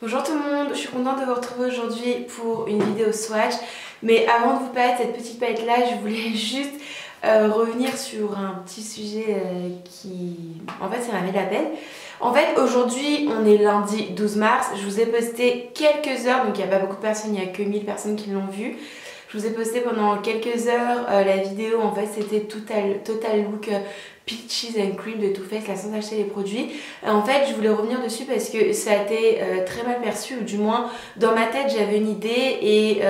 Bonjour tout le monde, je suis contente de vous retrouver aujourd'hui pour une vidéo swatch. Mais avant de vous parler de cette petite palette là, je voulais juste revenir sur un petit sujet qui... En fait, ça m'a mis de la peine. En fait, aujourd'hui, on est lundi 12 mars. Je vous ai posté quelques heures, donc il n'y a pas beaucoup de personnes, il n'y a que 1000 personnes qui l'ont vu. Je vous ai posté pendant quelques heures la vidéo, en fait c'était total look Peaches and Cream de Too Faced, là sans acheter les produits. En fait je voulais revenir dessus parce que ça a été très mal perçu, ou du moins dans ma tête j'avais une idée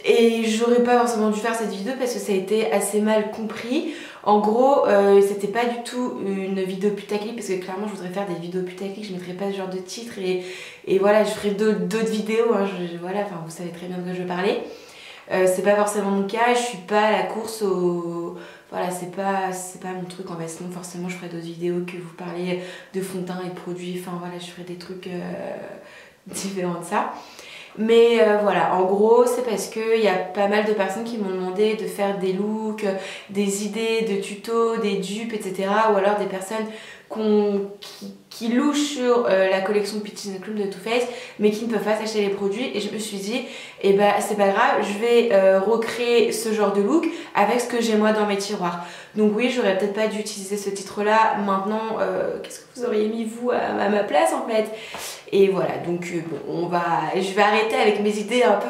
et j'aurais pas forcément dû faire cette vidéo parce que ça a été assez mal compris. En gros, c'était pas du tout une vidéo putaclic parce que clairement je voudrais faire des vidéos putaclic, je mettrais pas ce genre de titre et voilà, je ferai d'autres vidéos, hein, voilà, enfin vous savez très bien de quoi je veux parler. C'est pas forcément mon cas, je suis pas à la course au... Voilà, c'est pas mon truc en fait, sinon forcément je ferai d'autres vidéos que vous parlez de fond de teint et de produits, enfin voilà, je ferai des trucs différents de ça. Mais voilà, en gros c'est parce qu'il y a pas mal de personnes qui m'ont demandé de faire des looks, des idées de tutos, des dupes, etc. Ou alors des personnes qui louchent sur la collection Peaches and Cream de Too Faced mais qui ne peuvent pas s'acheter les produits, et je me suis dit et bah c'est pas grave, je vais recréer ce genre de look avec ce que j'ai moi dans mes tiroirs. Donc oui, j'aurais peut-être pas dû utiliser ce titre là. Maintenant qu'est-ce que vous auriez mis vous à ma place en fait? Et voilà, donc bon, je vais arrêter avec mes idées un peu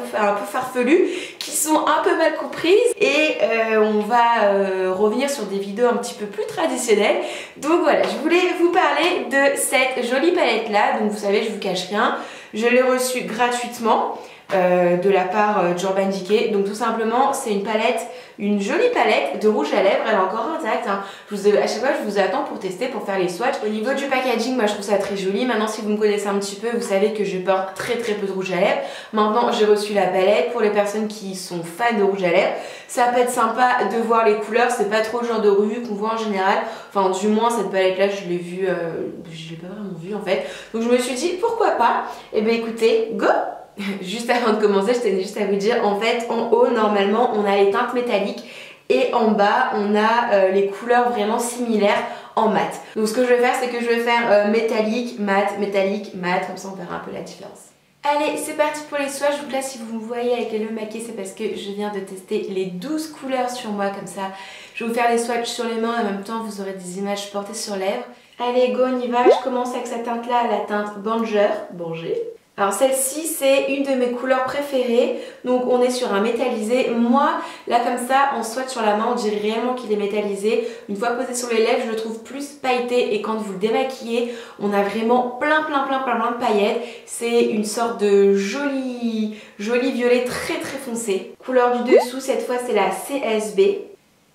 farfelues qui sont un peu mal comprises, et on va revenir sur des vidéos un petit peu plus traditionnelles. Donc voilà, je voulais vous parler de cette jolie palette là. Donc vous savez, je vous cache rien, je l'ai reçue gratuitement de la part d'Urban Decay. Donc tout simplement c'est une palette, une jolie palette de rouge à lèvres, elle est encore intacte, hein. À chaque fois je vous attends pour tester, pour faire les swatchs. Au niveau du packaging, moi je trouve ça très joli. Maintenant si vous me connaissez un petit peu, vous savez que je porte très peu de rouge à lèvres. Maintenant j'ai reçu la palette. Pour les personnes qui sont fans de rouge à lèvres, ça peut être sympa de voir les couleurs, c'est pas trop le genre de revue qu'on voit en général. Enfin du moins cette palette là je l'ai vue, je l'ai pas vraiment vue en fait. Donc je me suis dit pourquoi pas. Et ben écoutez, go! Juste avant de commencer, je tenais juste à vous dire, en fait, en haut, normalement, on a les teintes métalliques et en bas, on a les couleurs vraiment similaires en mat. Donc ce que je vais faire, c'est que je vais faire métallique, mat, comme ça on verra un peu la différence. Allez, c'est parti pour les swatchs. Donc là, si vous me voyez avec les yeux maquillés, c'est parce que je viens de tester les 12 couleurs sur moi, comme ça. Je vais vous faire les swatchs sur les mains, et en même temps, vous aurez des images portées sur lèvres. Allez, go, on y va. Je commence avec cette teinte-là, la teinte Banger. Alors celle-ci c'est une de mes couleurs préférées, donc on est sur un métallisé. Moi là comme ça en swatch sur la main on dirait réellement qu'il est métallisé. Une fois posé sur les lèvres je le trouve plus pailleté, et quand vous le démaquillez on a vraiment plein de paillettes. C'est une sorte de joli violet très foncé. Couleur du dessous cette fois c'est la CSB.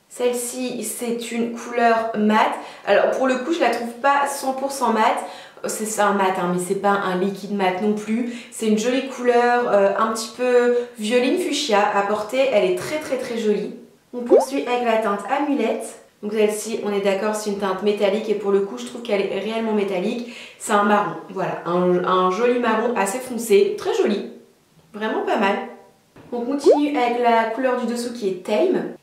Celle-ci c'est une couleur mat. Alors pour le coup je la trouve pas 100% mat. C'est un mat hein, mais c'est pas un liquide mat non plus. C'est une jolie couleur, un petit peu violine fuchsia à porter. Elle est très jolie. On poursuit avec la teinte Amulette. Donc celle-ci, on est d'accord, c'est une teinte métallique, et pour le coup je trouve qu'elle est réellement métallique. C'est un marron, voilà, un joli marron assez foncé, très joli, vraiment pas mal. On continue avec la couleur du dessous qui est Tame.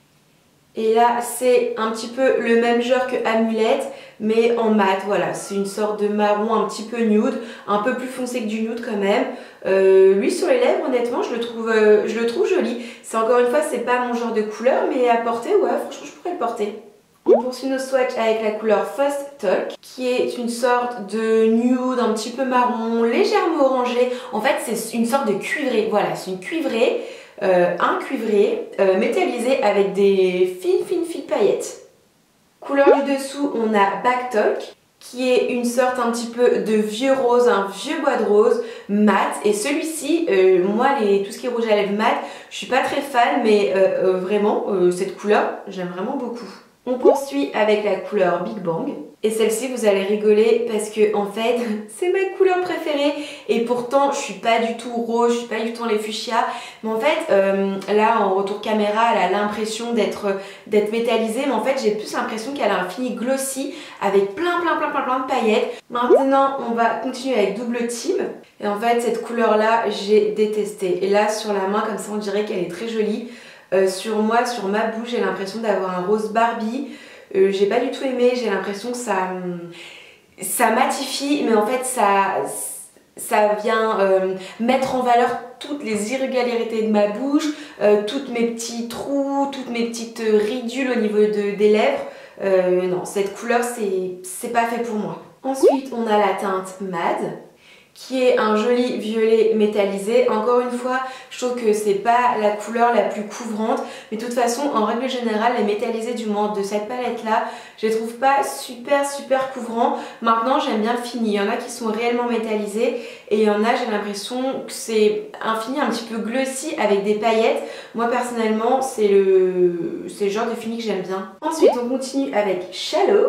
Et là c'est un petit peu le même genre que Amulette mais en mat, voilà, c'est une sorte de marron un petit peu nude, un peu plus foncé que du nude quand même. Lui sur les lèvres honnêtement je le trouve joli. C'est encore une fois c'est pas mon genre de couleur, mais à porter ouais franchement je pourrais le porter. On poursuit nos swatchs avec la couleur Fast Talk qui est une sorte de nude un petit peu marron, légèrement orangé. En fait c'est une sorte de cuivré, voilà c'est une cuivrée. Un cuivré métallisé avec des fines paillettes. Couleur du dessous on a Back Talk qui est une sorte un petit peu de vieux rose, un vieux bois de rose mat, et celui-ci, moi tout ce qui est rouge à lèvres mat, je suis pas très fan, mais vraiment cette couleur j'aime vraiment beaucoup. On poursuit avec la couleur Big Bang. Et celle-ci vous allez rigoler parce que en fait c'est ma couleur préférée, et pourtant je suis pas du tout rose, je suis pas du tout dans les fuchsia. Mais en fait là en retour caméra elle a l'impression d'être métallisée, mais en fait j'ai plus l'impression qu'elle a un fini glossy avec plein de paillettes. Maintenant on va continuer avec Double Team. Et en fait cette couleur là j'ai détesté. Et là sur la main comme ça on dirait qu'elle est très jolie. Sur moi, sur ma bouche, j'ai l'impression d'avoir un rose Barbie. J'ai pas du tout aimé, j'ai l'impression que ça matifie, mais en fait ça vient mettre en valeur toutes les irrégularités de ma bouche, tous mes petits trous, toutes mes petites ridules au niveau des lèvres. Non, cette couleur, c'est pas fait pour moi. Ensuite, on a la teinte Mad, qui est un joli violet métallisé. Encore une fois, je trouve que c'est pas la couleur la plus couvrante, mais de toute façon, en règle générale, les métallisés du moins de cette palette là, je les trouve pas super couvrants. Maintenant, j'aime bien le fini. Il y en a qui sont réellement métallisés et il y en a, j'ai l'impression que c'est un fini un petit peu glossy avec des paillettes. Moi personnellement, c'est le genre de fini que j'aime bien. Ensuite, on continue avec Shallow.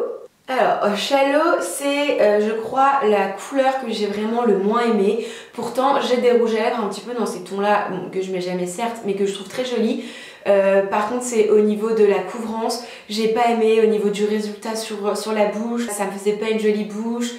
Alors, Shallow, c'est, je crois, la couleur que j'ai vraiment le moins aimée. Pourtant, j'ai des rouges à lèvres un petit peu dans ces tons-là, bon, que je mets jamais certes, mais que je trouve très jolis. Par contre, c'est au niveau de la couvrance, j'ai pas aimé au niveau du résultat sur la bouche, ça me faisait pas une jolie bouche.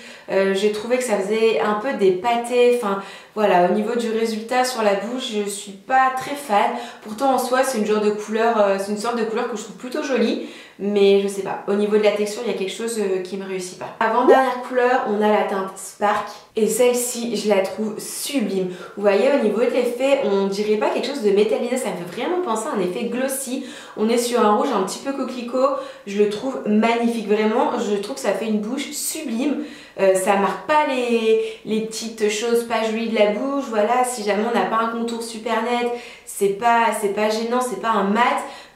J'ai trouvé que ça faisait un peu des pâtés, enfin voilà, au niveau du résultat sur la bouche, je suis pas très fan. Pourtant en soi, c'est une sorte de couleur que je trouve plutôt jolie. Mais je sais pas, au niveau de la texture, il y a quelque chose qui me réussit pas. Avant-dernière couleur, on a la teinte Spark. Et celle-ci, je la trouve sublime. Vous voyez, au niveau de l'effet, on dirait pas quelque chose de métallisé. Ça me fait vraiment penser à un effet glossy. On est sur un rouge un petit peu coquelicot. Je le trouve magnifique, vraiment. Je trouve que ça fait une bouche sublime. Ça marque pas les petites choses pas jolies de la bouche. Voilà, si jamais on n'a pas un contour super net, c'est pas gênant, c'est pas un mat.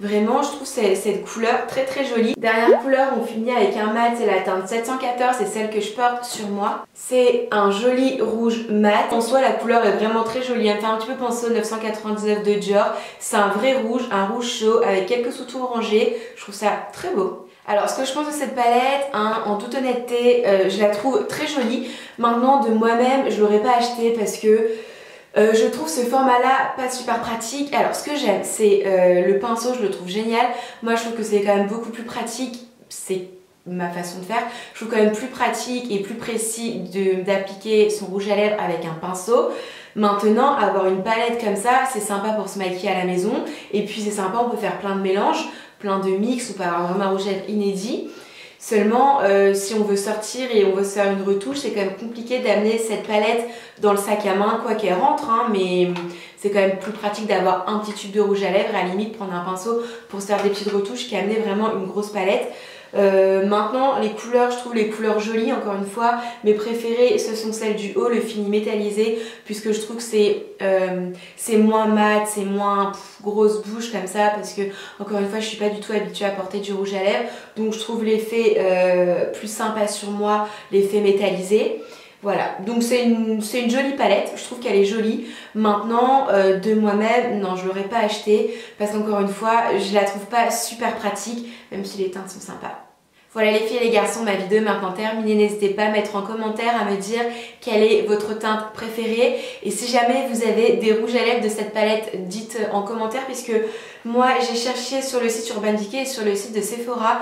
Vraiment, je trouve cette couleur très jolie. Dernière couleur, on finit avec un mat, c'est la teinte 714, c'est celle que je porte sur moi. C'est un joli rouge mat. En soi, la couleur est vraiment très jolie. Elle me fait un petit peu penser au 999 de Dior. C'est un vrai rouge, un rouge chaud avec quelques sous-tons orangés. Je trouve ça très beau. Alors, ce que je pense de cette palette, hein, en toute honnêteté, je la trouve très jolie. Maintenant, de moi-même, je l'aurais pas achetée parce que je trouve ce format-là pas super pratique. Alors, ce que j'aime, c'est le pinceau, je le trouve génial. Moi, je trouve que c'est quand même beaucoup plus pratique. C'est ma façon de faire. Je trouve quand même plus pratique et plus précis d'appliquer son rouge à lèvres avec un pinceau. Maintenant, avoir une palette comme ça, c'est sympa pour se maquiller à la maison. Et puis, c'est sympa, on peut faire plein de mélanges, plein de mix, on peut avoir vraiment un rouge à lèvres inédit. Seulement, si on veut sortir et on veut se faire une retouche, c'est quand même compliqué d'amener cette palette dans le sac à main, quoi qu'elle rentre, hein, mais c'est quand même plus pratique d'avoir un petit tube de rouge à lèvres et à la limite prendre un pinceau pour se faire des petites retouches qu'amener vraiment une grosse palette. Maintenant, les couleurs, je trouve les couleurs jolies, encore une fois. Mes préférées, ce sont celles du haut, le fini métallisé, puisque je trouve que c'est moins mat, c'est moins grosse bouche comme ça, parce que, encore une fois, je suis pas du tout habituée à porter du rouge à lèvres, donc je trouve l'effet plus sympa sur moi, l'effet métallisé. Voilà, donc c'est une jolie palette, je trouve qu'elle est jolie. Maintenant, de moi-même, non, je l'aurais pas achetée parce qu'encore une fois, je la trouve pas super pratique, même si les teintes sont sympas. Voilà les filles et les garçons, ma vidéo est maintenant terminée. N'hésitez pas à mettre en commentaire, à me dire quelle est votre teinte préférée. Et si jamais vous avez des rouges à lèvres de cette palette, dites en commentaire, puisque moi j'ai cherché sur le site Urban Decay et sur le site de Sephora.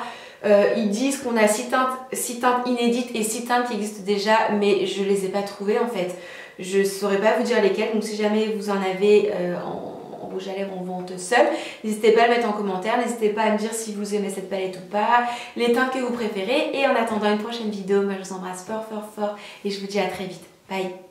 Ils disent qu'on a 6 teintes inédites et 6 teintes qui existent déjà, mais je les ai pas trouvées en fait. Je saurais pas vous dire lesquelles, donc si jamais vous en avez en rouge à lèvres en vente seul, n'hésitez pas à le mettre en commentaire, n'hésitez pas à me dire si vous aimez cette palette ou pas, les teintes que vous préférez. Et en attendant une prochaine vidéo, moi je vous embrasse fort et je vous dis à très vite. Bye!